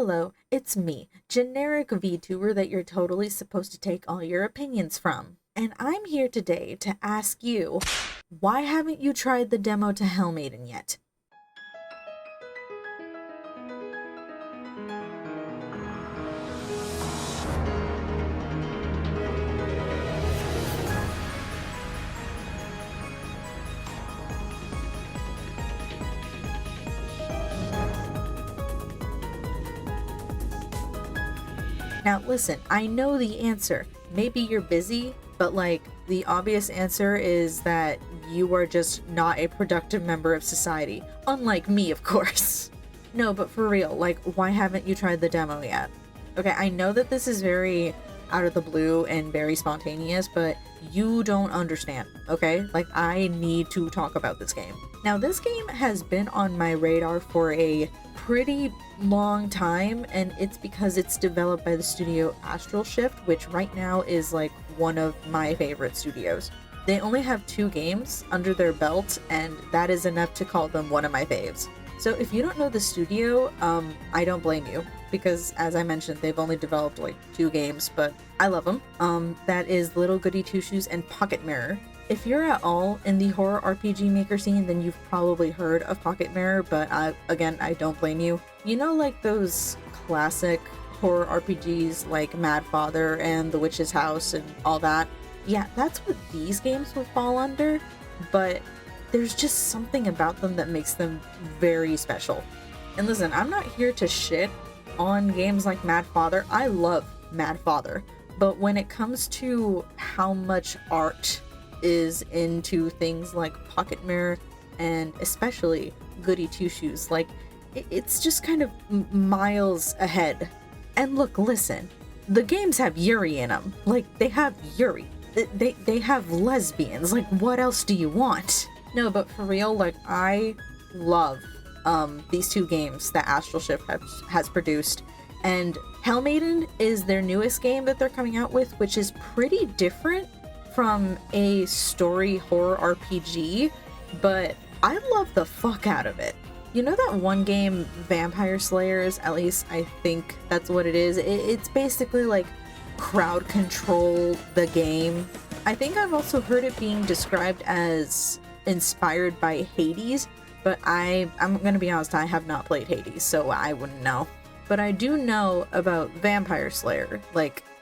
Hello, it's me, generic VTuber that you're totally supposed to take all your opinions from. And I'm here today to ask you, why haven't you tried the demo to Maiden yet? Now listen, I know the answer. Maybe you're busy, but the obvious answer is that you are just not a productive member of society. Unlike me, of course. No, but for real, why haven't you tried the demo yet? Okay, I know that this is very out of the blue and very spontaneous, but you don't understand, okay? I need to talk about this game. Now, this game has been on my radar for a pretty long time, and it's because it's developed by the studio Astral Shift, which right now is one of my favorite studios. They only have 2 games under their belt, and that is enough to call them one of my faves. So if you don't know the studio, I don't blame you, because as I mentioned, they've only developed 2 games, but I love them. That is Little Goody Two Shoes and Pocket Mirror. If you're at all in the horror RPG maker scene, then you've probably heard of Pocket Mirror, but again, I don't blame you. You know, those classic horror RPGs like Mad Father and The Witch's House and all that? Yeah, that's what these games would fall under, but there's just something about them that makes them very special. And listen, I'm not here to shit on games like Mad Father. I love Mad Father, but when it comes to how much art is into things like Pocket Mirror and especially Goody Two Shoes, it's just kind of miles ahead. And look, listen, the games have Yuri in them. They have Yuri. They have lesbians. What else do you want? No, but for real, I love these 2 games that Astral Shift has produced. And Maiden is their newest game that they're coming out with, which is pretty different from a story horror RPG, but I love the fuck out of it. You know that one game, Vampire Slayers? At least I think that's what it is. It's basically crowd control the game. I think I've also heard it being described as inspired by Hades, but I'm gonna be honest, I have not played Hades, so I wouldn't know. But I do know about Vampire Slayer.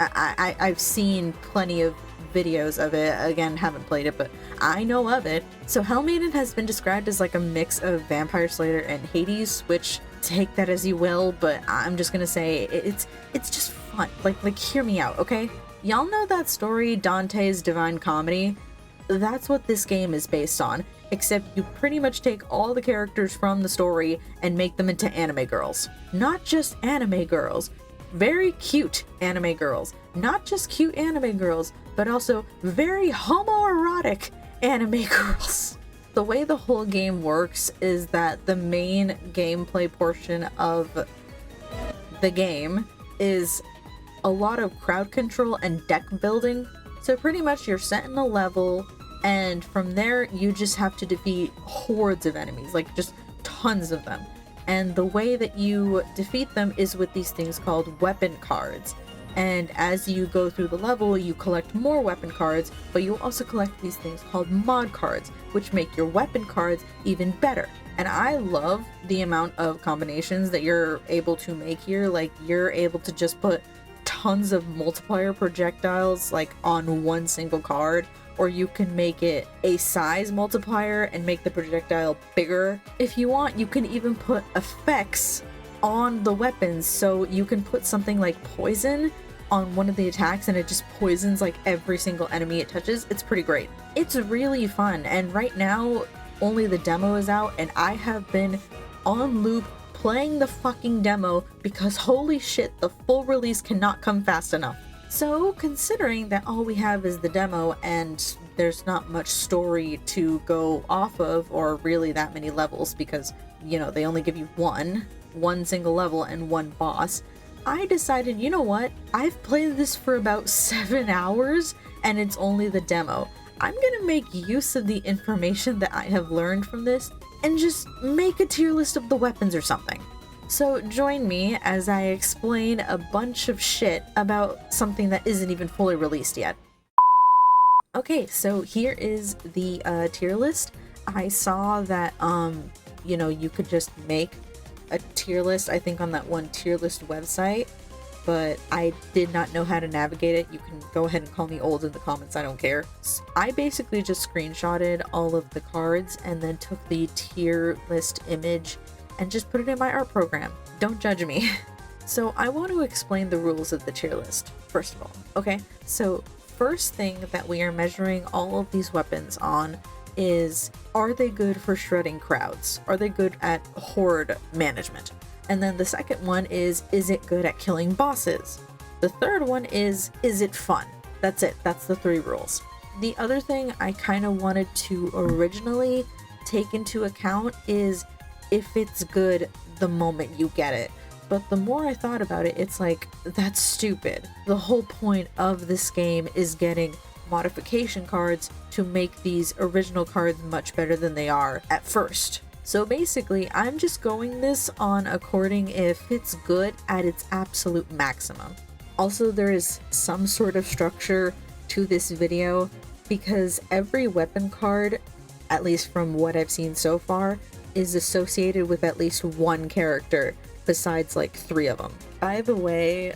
I've seen plenty of videos of it. Again, haven't played it, but I know of it. So Maiden has been described as a mix of Vampire Slayer and Hades, which take that as you will, but I'm just gonna say it's just fun. Hear me out, okay? Y'all know that story, Dante's Divine Comedy? That's what this game is based on, except you pretty much take all the characters from the story and make them into anime girls. Not just anime girls, very cute anime girls. Not just cute anime girls, but also very homoerotic anime girls. The way the whole game works is that the main gameplay portion of the game is a lot of crowd control and deck building. So pretty much you're set in a level, and from there you just have to defeat hordes of enemies, just tons of them. And the way that you defeat them is with these things called weapon cards. And as you go through the level, you collect more weapon cards, but you also collect these things called mod cards, which make your weapon cards even better. And I love the amount of combinations that you're able to make here. You're able to just put tons of multiplier projectiles on one single card, or you can make it a size multiplier and make the projectile bigger. If you want, you can even put effects on the weapons, so you can put something like poison on one of the attacks and it just poisons every single enemy it touches. It's pretty great. It's really fun, and right now only the demo is out, and I have been on loop playing the fucking demo because holy shit, the full release cannot come fast enough. So considering that all we have is the demo and there's not much story to go off of, or really that many levels, because they only give you one single level and 1 boss, I decided, you know what, I've played this for about 7 hours and it's only the demo. I'm gonna make use of the information that I have learned from this and just make a tier list of the weapons or something. So join me as I explain a bunch of shit about something that isn't even fully released yet. Okay, so here is the tier list. I saw that, you could just make a tier list, I think on that one tier list website, but I did not know how to navigate it. You can go ahead and call me old in the comments, I don't care. I basically just screenshotted all of the cards and then took the tier list image and just put it in my art program. Don't judge me. So I want to explain the rules of the tier list, first of all, okay? So first thing that we are measuring all of these weapons on is, are they good for shredding crowds? Are they good at horde management? And then the second one is it good at killing bosses? The third one is it fun? That's it. That's the 3 rules. The other thing I kind of wanted to originally take into account is if it's good the moment you get it. But the more I thought about it, it's like, that's stupid. The whole point of this game is getting modification cards to make these original cards much better than they are at first. So basically, I'm just going this on according if it's good at its absolute maximum. Also, there is some sort of structure to this video because every weapon card, at least from what I've seen so far, is associated with at least one character besides like 3 of them. By the way,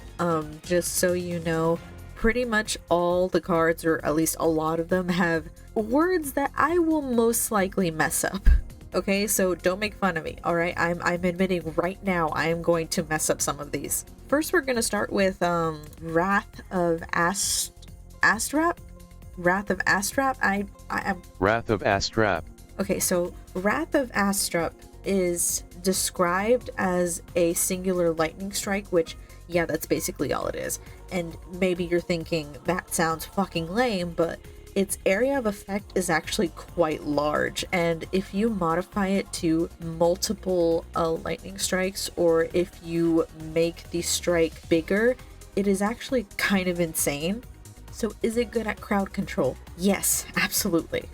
just so you know, pretty much all the cards, or at least a lot of them, have words that I will most likely mess up. Okay, so don't make fun of me, alright? I'm admitting right now I am going to mess up some of these. First, we're gonna start with Wrath of Astrap? Wrath of Astrap? Wrath of Astrap. Okay, so Wrath of Astrap is described as a singular lightning strike, which, yeah, that's basically all it is. And maybe you're thinking, that sounds fucking lame, but its area of effect is actually quite large, and if you modify it to multiple lightning strikes, or if you make the strike bigger, it is actually kind of insane. So is it good at crowd control? Yes, absolutely.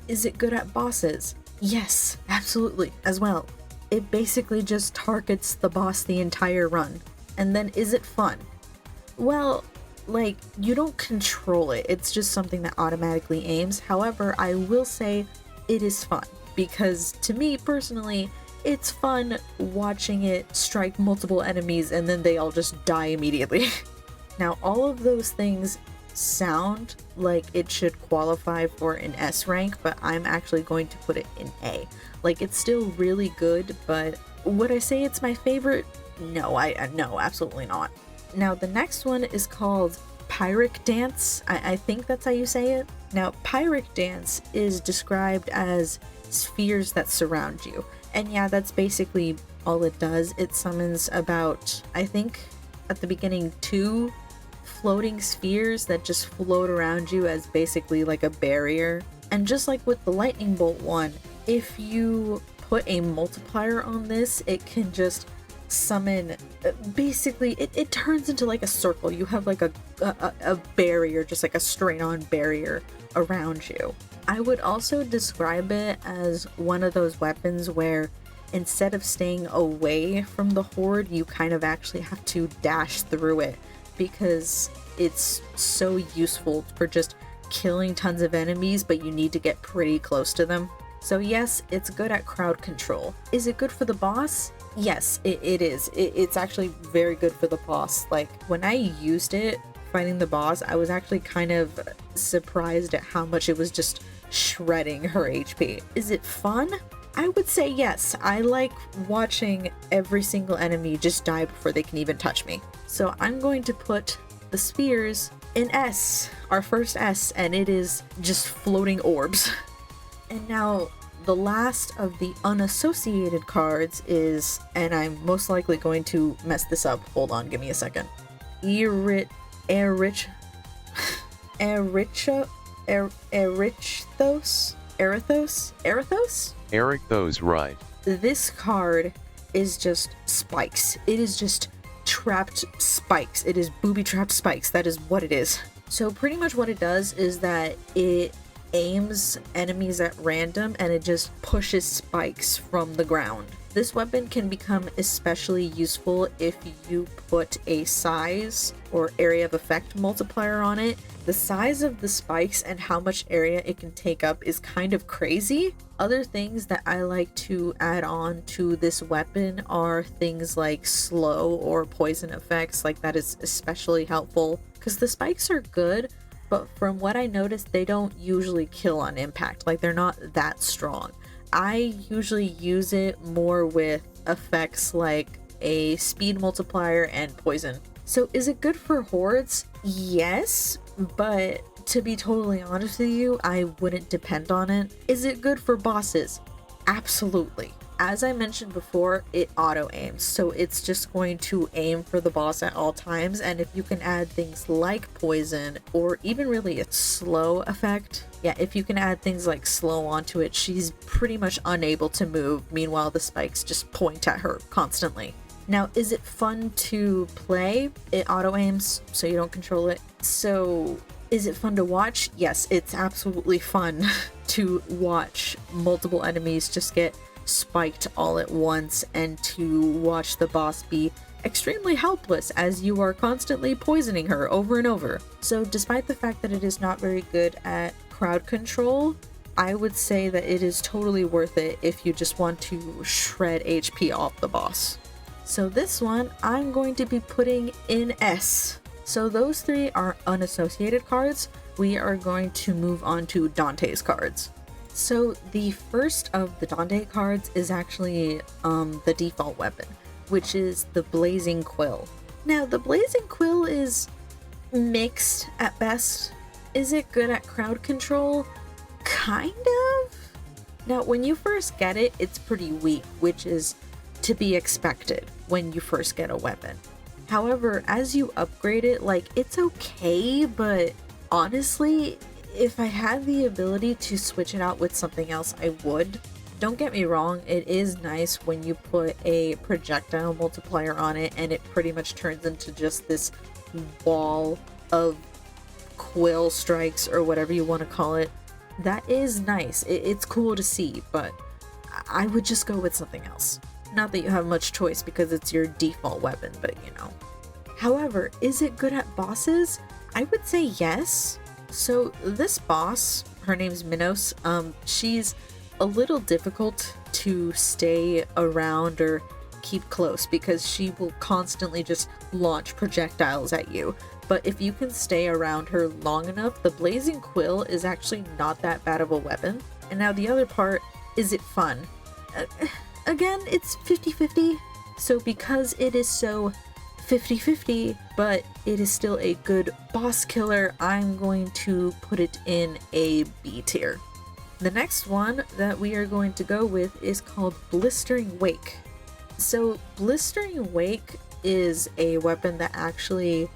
Is it good at bosses? Yes, absolutely, as well. It basically just targets the boss the entire run. And then is it fun? Well, like, you don't control it, it's just something that automatically aims. However, I will say it is fun, because to me personally, it's fun watching it strike multiple enemies and then they all just die immediately. Now, all of those things sound like it should qualify for an S rank, but I'm actually going to put it in A. Like, it's still really good, but would I say it's my favorite? No, no, absolutely not. Now, the next one is called Pyrrhic Dance. I think that's how you say it. Now, Pyrrhic Dance is described as spheres that surround you. And yeah, that's basically all it does. It summons about, I think, at the beginning, 2 floating spheres that just float around you as basically like a barrier. And just like with the lightning bolt one, if you put a multiplier on this, it can just summon, basically it turns into like a circle. You have like a barrier, just like a straight on barrier around you. I would also describe it as one of those weapons where instead of staying away from the horde, you kind of actually have to dash through it, because it's so useful for just killing tons of enemies, but you need to get pretty close to them. So yes, it's good at crowd control. Is it good for the boss? Yes, it is. It's actually very good for the boss. Like, when I used it fighting the boss, I was actually kind of surprised at how much it was just shredding her HP. Is it fun? I would say yes. I like watching every single enemy just die before they can even touch me. So I'm going to put the spheres in S, our first S, and it is just floating orbs. And now the last of the unassociated cards is, and I'm most likely going to mess this up, hold on, give me a second. Erichtho? Erichtho's right. This card is just spikes. It is just trapped spikes. It is booby-trapped spikes. That is what it is. So pretty much what it does is that it aims enemies at random and it just pushes spikes from the ground. This weapon can become especially useful if you put a size or area of effect multiplier on it. The size of the spikes and how much area it can take up is kind of crazy. Other things that I like to add on to this weapon are things like slow or poison effects, like that is especially helpful because the spikes are good, but from what I noticed, they don't usually kill on impact, like they're not that strong. I usually use it more with effects like a speed multiplier and poison. So is it good for hordes? Yes, but to be totally honest with you, I wouldn't depend on it. Is it good for bosses? Absolutely. As I mentioned before, it auto aims, so it's just going to aim for the boss at all times, and if you can add things like poison or even really its slow effect, yeah, if you can add things like slow onto it, she's pretty much unable to move. Meanwhile, the spikes just point at her constantly. Now, is it fun to play? It auto aims, so you don't control it. So is it fun to watch? Yes, it's absolutely fun to watch multiple enemies just get spiked all at once and to watch the boss be extremely helpless as you are constantly poisoning her over and over. So despite the fact that it is not very good at crowd control, I would say that it is totally worth it if you just want to shred HP off the boss. So this one I'm going to be putting in S. So those three are unassociated cards. We are going to move on to Dante's cards. So the first of the Dante cards is actually the default weapon, which is the Blazing Quill. Now the Blazing Quill is mixed at best. Is it good at crowd control? Kind of. Now when you first get it, it's pretty weak, which is to be expected when you first get a weapon. However, as you upgrade it, like, it's okay, but honestly, if I had the ability to switch it out with something else, I would. Don't get me wrong, it is nice when you put a projectile multiplier on it and it pretty much turns into just this wall of quill strikes or whatever you want to call it. That is nice. It's cool to see, but I would just go with something else. Not that you have much choice because it's your default weapon, but you know. However, is it good at bosses? I would say yes. So this boss, her name's Minos, she's a little difficult to stay around or keep close because she will constantly just launch projectiles at you. But if you can stay around her long enough, the Blazing Quill is actually not that bad of a weapon. And now the other part, is it fun? Again, it's 50-50. So because it is so 50-50, but it is still a good boss killer, I'm going to put it in a B tier. The next one that we are going to go with is called Blistering Wake. So Blistering Wake is a weapon that actually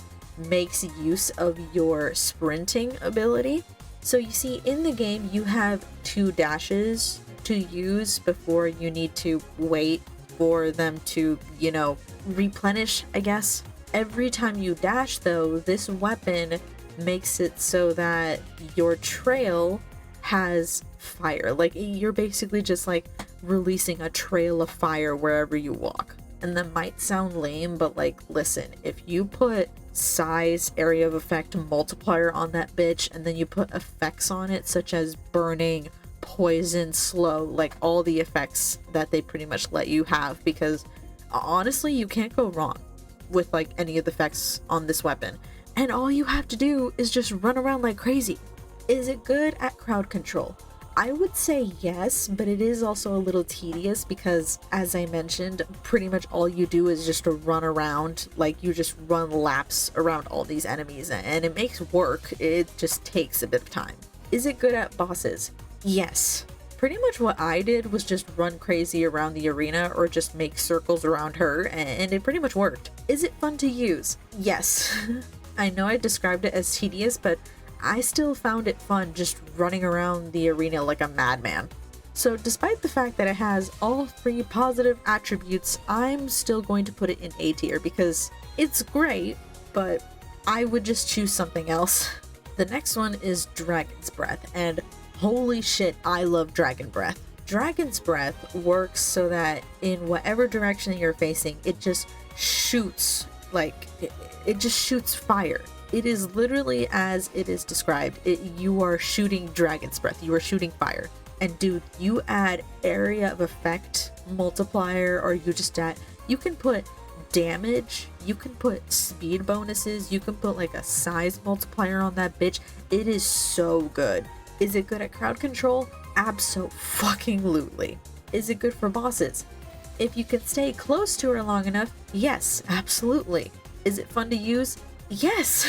makes use of your sprinting ability. So you see, in the game you have 2 dashes to use before you need to wait for them to, you know, replenish, I guess. Every time you dash though, this weapon makes it so that your trail has fire. Like, you're basically just like releasing a trail of fire wherever you walk. And that might sound lame, but like, listen, if you put size, area of effect multiplier on that bitch, and then you put effects on it such as burning, poison, slow, like all the effects that they pretty much let you have, because honestly you can't go wrong with like any of the effects on this weapon, and all you have to do is just run around like crazy. Is it good at crowd control? I would say yes, but it is also a little tedious because, as I mentioned, pretty much all you do is just to run around, like you just run laps around all these enemies, and it makes work. It just takes a bit of time. Is it good at bosses? Yes. Pretty much what I did was just run crazy around the arena or just make circles around her, and it pretty much worked. Is it fun to use? Yes. I know I described it as tedious, but I still found it fun just running around the arena like a madman. So despite the fact that it has all 3 positive attributes, I'm still going to put it in A tier because it's great, but I would just choose something else. The next one is Dragon's Breath, and holy shit, I love Dragon Breath. Dragon's Breath works so that in whatever direction you're facing, it just shoots, like, it just shoots fire. It is literally as it is described. You are shooting Dragon's Breath. You are shooting fire. And dude, you add area of effect multiplier, or you can put damage, you can put speed bonuses, you can put like a size multiplier on that bitch. It is so good. Is it good at crowd control? Abso-fucking-lutely. Is it good for bosses? If you can stay close to her long enough, yes, absolutely. Is it fun to use? Yes!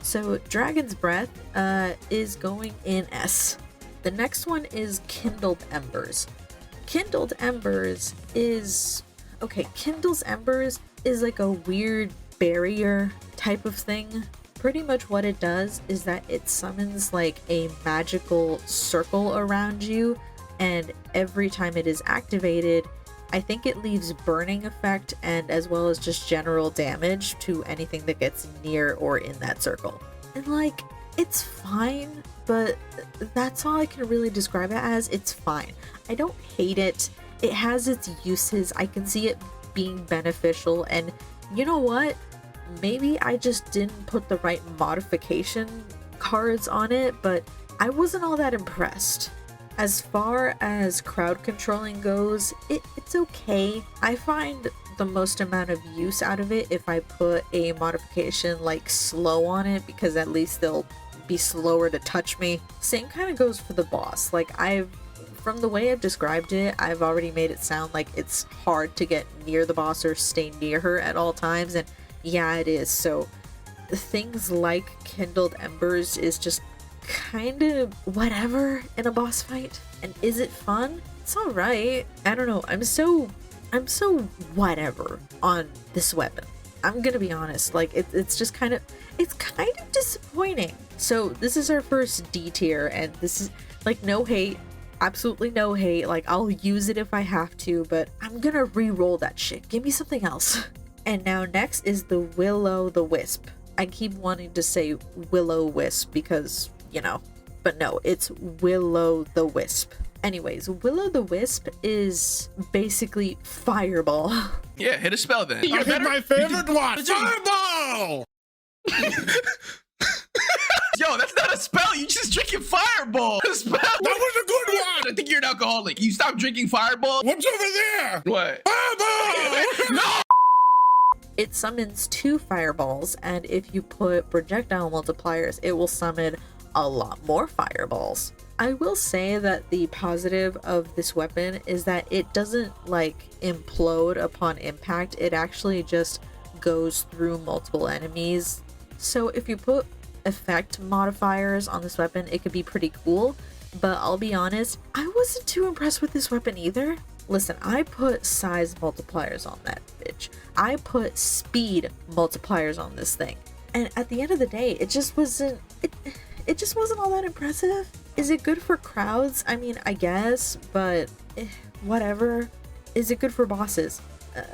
So Dragon's Breath is going in S. The next one is Kindled Embers. Kindled Embers is like a weird barrier type of thing. Pretty much what it does is that it summons like a magical circle around you, and every time it is activated, I think it leaves burning effect and as well as just general damage to anything that gets near or in that circle. And like, it's fine, but that's all I can really describe it as. It's fine. I don't hate it. It has its uses. I can see it being beneficial, and you know what? Maybe I just didn't put the right modification cards on it, but I wasn't all that impressed. As far as crowd controlling goes, it's okay. I find the most amount of use out of it if I put a modification like slow on it, because at least they'll be slower to touch me. Same kind of goes for the boss. Like, from the way I've described it, I've already made it sound like it's hard to get near the boss or stay near her at all times, and yeah, it is. So things like Kindled Embers is just kind of whatever in a boss fight. And is it fun? It's alright. I don't know. I'm so whatever on this weapon. I'm gonna be honest. Like, it's just kind of disappointing. So this is our first D tier, and this is like, no hate. Absolutely no hate. Like, I'll use it if I have to, but I'm gonna re-roll that shit. Give me something else. And now next is the the-Wisp. I keep wanting to say Will-O-Wisp because, you know, but no, it's the-Wisp. Anyways, the-Wisp is basically Fireball. Yeah, hit a spell then. I hit my favorite one! Fireball! Yo, that's not a spell. You just drinking Fireball. A spell. That was a good one! I think you're an alcoholic. You stop drinking Fireball. What's over there? What? Fireball! No! It summons 2 fireballs, and if you put projectile multipliers, it will summon a lot more fireballs. I will say that the positive of this weapon is that it doesn't like implode upon impact. It actually just goes through multiple enemies. So if you put effect modifiers on this weapon, it could be pretty cool, but I'll be honest, I wasn't too impressed with this weapon either. Listen, I put size multipliers on that bitch. I put speed multipliers on this thing. And at the end of the day, it just wasn't all that impressive. Is it good for crowds? I mean, I guess, but whatever. Is it good for bosses?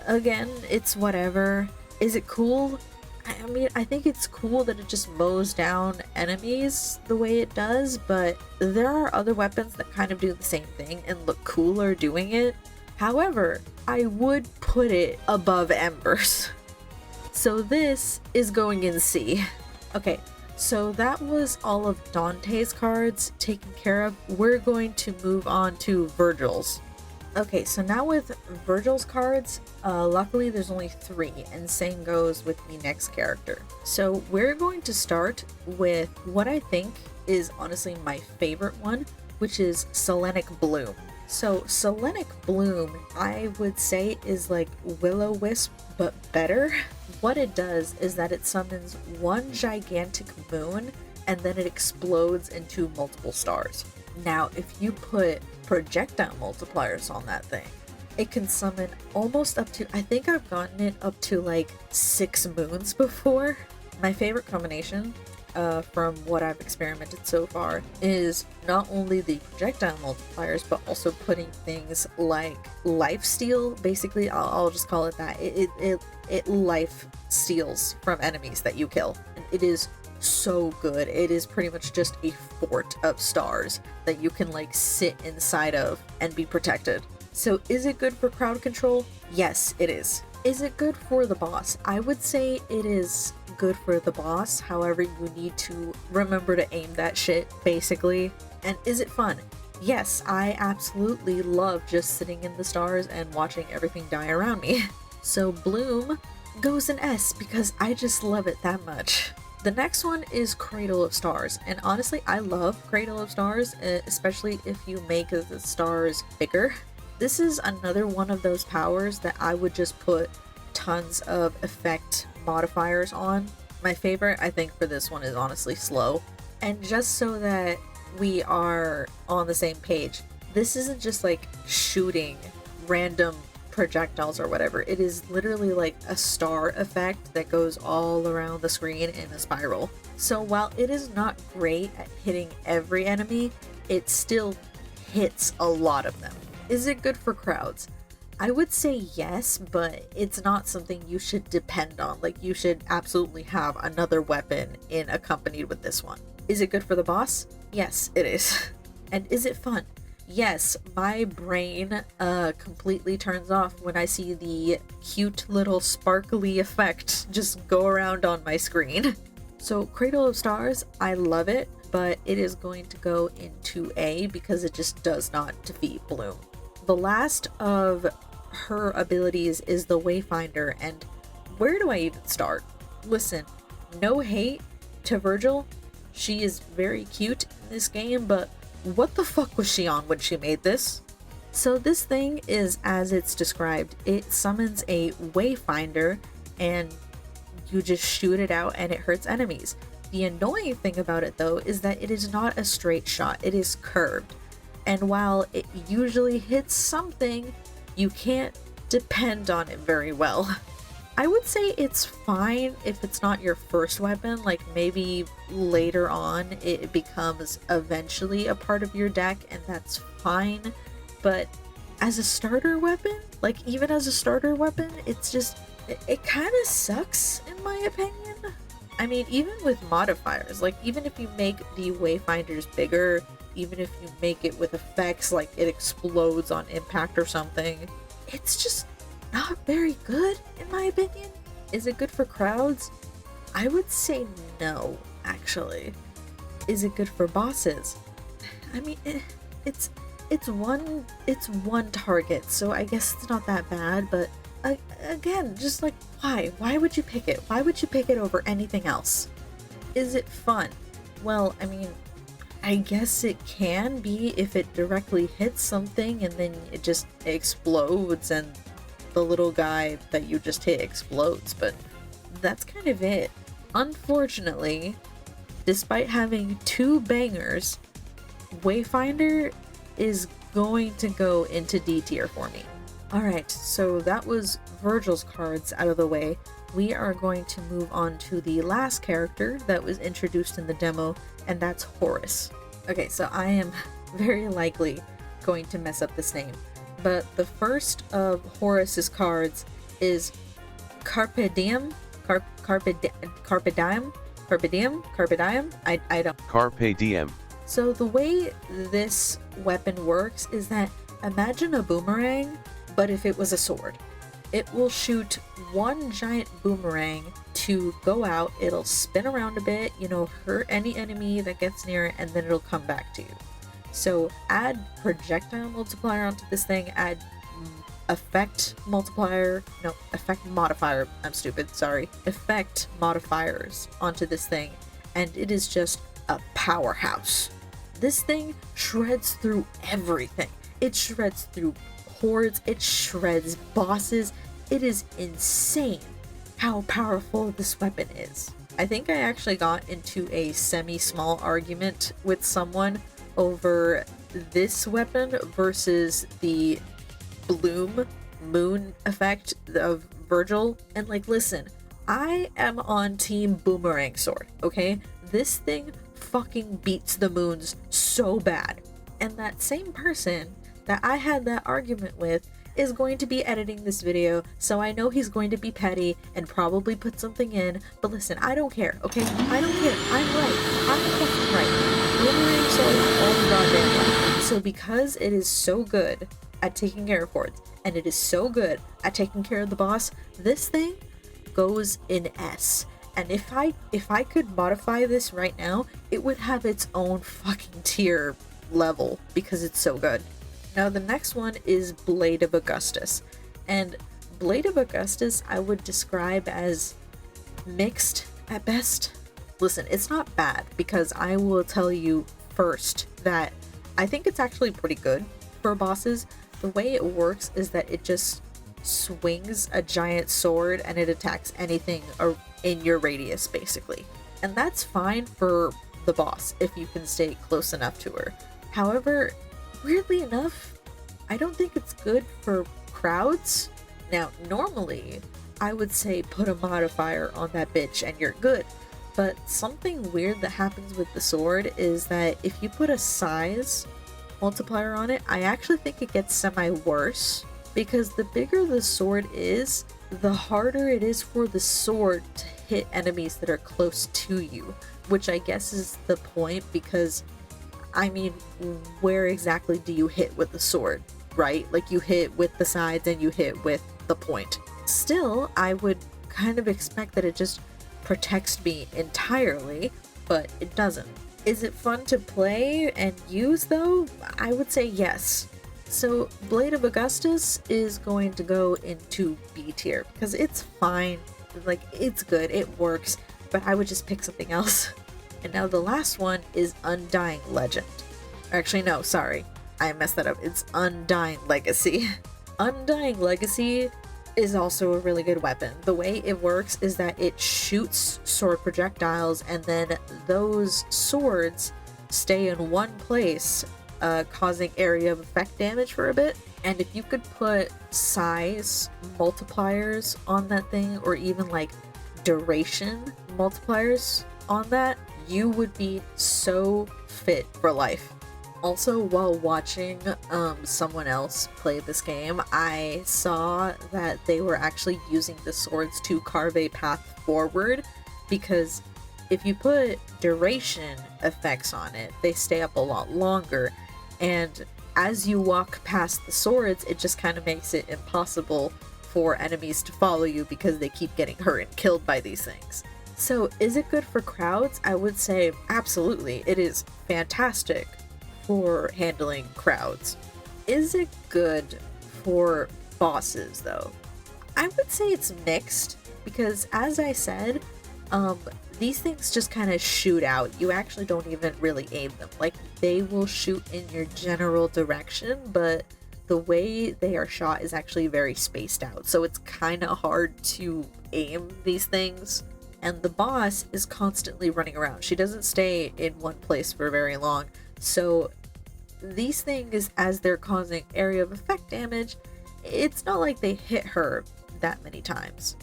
Again, it's whatever. Is it cool? I mean, I think it's cool that it just mows down enemies the way it does, but there are other weapons that kind of do the same thing and look cooler doing it. However, I would put it above Embers. So this is going in C. Okay, so that was all of Dante's cards taken care of. We're going to move on to Virgil's. Okay, so now with Virgil's cards, luckily there's only 3, and same goes with the next character. So we're going to start with what I think is honestly my favorite one, which is Selenic Bloom. So Selenic Bloom, I would say, is like Will-O-Wisp, but better. What it does is that it summons one gigantic moon, and then it explodes into multiple stars. Now, if you put projectile multipliers on that thing, it can summon almost up to, I think I've gotten it up to like 6 moons before. My favorite combination from what I've experimented so far is not only the projectile multipliers, but also putting things like lifesteal. Basically, I'll just call it that. It life steals from enemies that you kill. And it is so good. It is pretty much just a fort of stars that you can like sit inside of and be protected. So is it good for crowd control? Yes, it is. Is it good for the boss? I would say it is good for the boss. However, you need to remember to aim that shit, basically. And is it fun? Yes, I absolutely love just sitting in the stars and watching everything die around me. So Bloom goes an S because I just love it that much. The next one is Cradle of Stars, and honestly I love Cradle of Stars, especially if you make the stars bigger. This is another one of those powers that I would just put tons of effect modifiers on. My favorite, I think, for this one is honestly Slow. And just so that we are on the same page, this isn't just like shooting random projectiles or whatever. It is literally like a star effect that goes all around the screen in a spiral. So while it is not great at hitting every enemy, it still hits a lot of them. Is it good for crowds? I would say yes, but it's not something you should depend on. Like, you should absolutely have another weapon in accompanied with this one. Is it good for the boss? Yes, it is. And is it fun? Yes, my brain completely turns off when I see the cute little sparkly effect just go around on my screen. So Cradle of Stars, I love it, but it is going to go into A because it just does not defeat Bloom. The last of her abilities is the Wayfinder, and where do I even start? Listen, no hate to Virgil. She is very cute in this game, but what the fuck was she on when she made this? So this thing is as it's described. It summons a Wayfinder and you just shoot it out and it hurts enemies. The annoying thing about it though is that it is not a straight shot, it is curved. And while it usually hits something, you can't depend on it very well. I would say it's fine if it's not your first weapon, like maybe later on it becomes eventually a part of your deck and that's fine. But as a starter weapon, like even as a starter weapon, it's just, it kind of sucks in my opinion. I mean, even with modifiers, like even if you make the Wayfinders bigger, even if you make it with effects like it explodes on impact or something, it's just not very good in my opinion. Is it good for crowds? I would say no, actually. Is it good for bosses? I mean, it's one target, so I guess it's not that bad, but again, just like why would you pick it? Why would you pick it over anything else? Is it fun? Well, I mean, I guess it can be if it directly hits something and then it just explodes and the little guy that you just hit explodes, but that's kind of it. Unfortunately, despite having 2 bangers, Wayfinder is going to go into D tier for me. Alright, so that was Virgil's cards out of the way. We are going to move on to the last character that was introduced in the demo, and that's Horus. Okay, so I am very likely going to mess up this name, but the first of Horus's cards is Carpe Diem? Carpe Diem? I don't. Carpe Diem. So the way this weapon works is that imagine a boomerang, but if it was a sword. It will shoot one giant boomerang to go out, it'll spin around a bit, hurt any enemy that gets near it, and then it'll come back to you. So add projectile multiplier onto this thing, add effect modifiers onto this thing, and it is just a powerhouse. This thing shreds through everything. It shreds through hordes, it shreds bosses. It is insane how powerful this weapon is. I think I actually got into a semi-small argument with someone over this weapon versus the Bloom moon effect of Virgil. And listen, I am on team boomerang sword, okay? This thing fucking beats the moons so bad. And that same person that I had that argument with is going to be editing this video, so I know he's going to be petty and probably put something in, but listen, I don't care, okay? I don't care. I'm right. I'm fucking right. Glimmering swords all the goddamn way. So because it is so good at taking care of hordes, and it is so good at taking care of the boss, this thing goes in S. And if I could modify this right now, it would have its own fucking tier level because it's so good. Now the next one is Blade of Augustus. And Blade of Augustus I would describe as mixed at best. Listen, it's not bad, because I will tell you first that I think it's actually pretty good for bosses. The way it works is that it just swings a giant sword and it attacks anything in your radius, basically. And that's fine for the boss if you can stay close enough to her. However, weirdly enough, I don't think it's good for crowds. Now, normally, I would say put a modifier on that bitch and you're good. But something weird that happens with the sword is that if you put a size multiplier on it, I actually think it gets semi-worse, because the bigger the sword is, the harder it is for the sword to hit enemies that are close to you, which I guess is the point, because I mean, where exactly do you hit with the sword, right? Like, you hit with the sides and you hit with the point. Still, I would kind of expect that it just protects me entirely, but it doesn't. Is it fun to play and use though? I would say yes. So Blade of Augustus is going to go into B tier because it's fine. Like, it's good, it works, but I would just pick something else. And now the last one is Undying Legend. Actually, no, sorry. I messed that up. It's Undying Legacy. Undying Legacy is also a really good weapon. The way it works is that it shoots sword projectiles, and then those swords stay in one place, causing area of effect damage for a bit. And if you could put size multipliers on that thing, or even like duration multipliers on that, you would be so fit for life. Also, while watching someone else play this game, I saw that they were actually using the swords to carve a path forward, because if you put duration effects on it, they stay up a lot longer, and as you walk past the swords, it just kind of makes it impossible for enemies to follow you because they keep getting hurt and killed by these things. So is it good for crowds? I would say absolutely. It is fantastic for handling crowds. Is it good for bosses though? I would say it's mixed, because as I said, these things just kind of shoot out. You actually don't even really aim them. Like, they will shoot in your general direction, but the way they are shot is actually very spaced out. So it's kind of hard to aim these things. And the boss is constantly running around. She doesn't stay in one place for very long. So these things, as they're causing area of effect damage, it's not like they hit her that many times.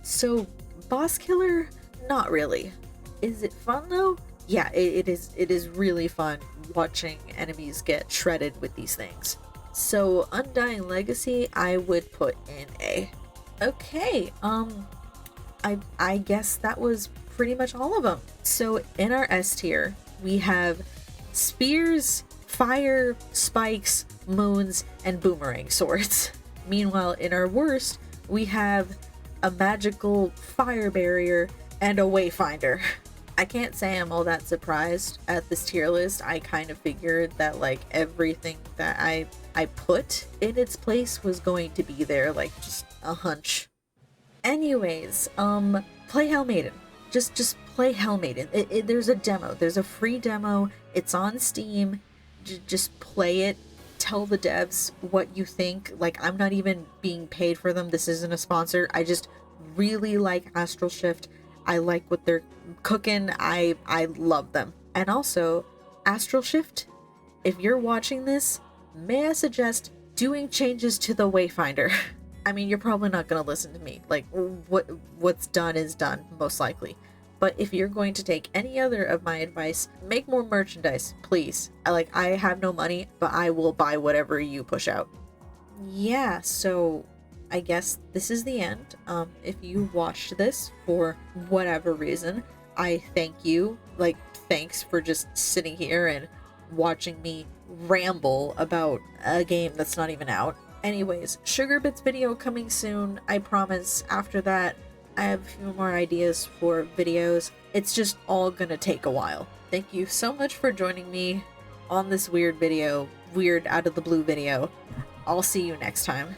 So boss killer, not really. Is it fun though? Yeah, it is really fun watching enemies get shredded with these things. So Undying Legacy, I would put in A. Okay, I guess that was pretty much all of them. So in our S tier, we have spears, fire, spikes, moons, and boomerang swords. Meanwhile, in our worst, we have a magical fire barrier and a Wayfinder. I can't say I'm all that surprised at this tier list. I kind of figured that like everything that I put in its place was going to be there, like just a hunch. Anyways, play Hell Maiden. Just play Hell Maiden. There's a demo. There's a free demo. It's on Steam. Just play it. Tell the devs what you think. Like, I'm not even being paid for them. This isn't a sponsor. I just really like Astral Shift. I like what they're cooking. I love them. And also, Astral Shift, if you're watching this, may I suggest doing changes to the Wayfinder. I mean, you're probably not going to listen to me. Like, what's done is done, most likely. But if you're going to take any other of my advice, make more merchandise, please. I have no money, but I will buy whatever you push out. yeah, so I guess this is the end. If you watched this for whatever reason, I thank you. Like, thanks for just sitting here and watching me ramble about a game that's not even out. Anyways, Sugar Bits video coming soon, I promise. After that, I have a few more ideas for videos. It's just all gonna take a while. Thank you so much for joining me on this weird video, weird out of the blue video. I'll see you next time.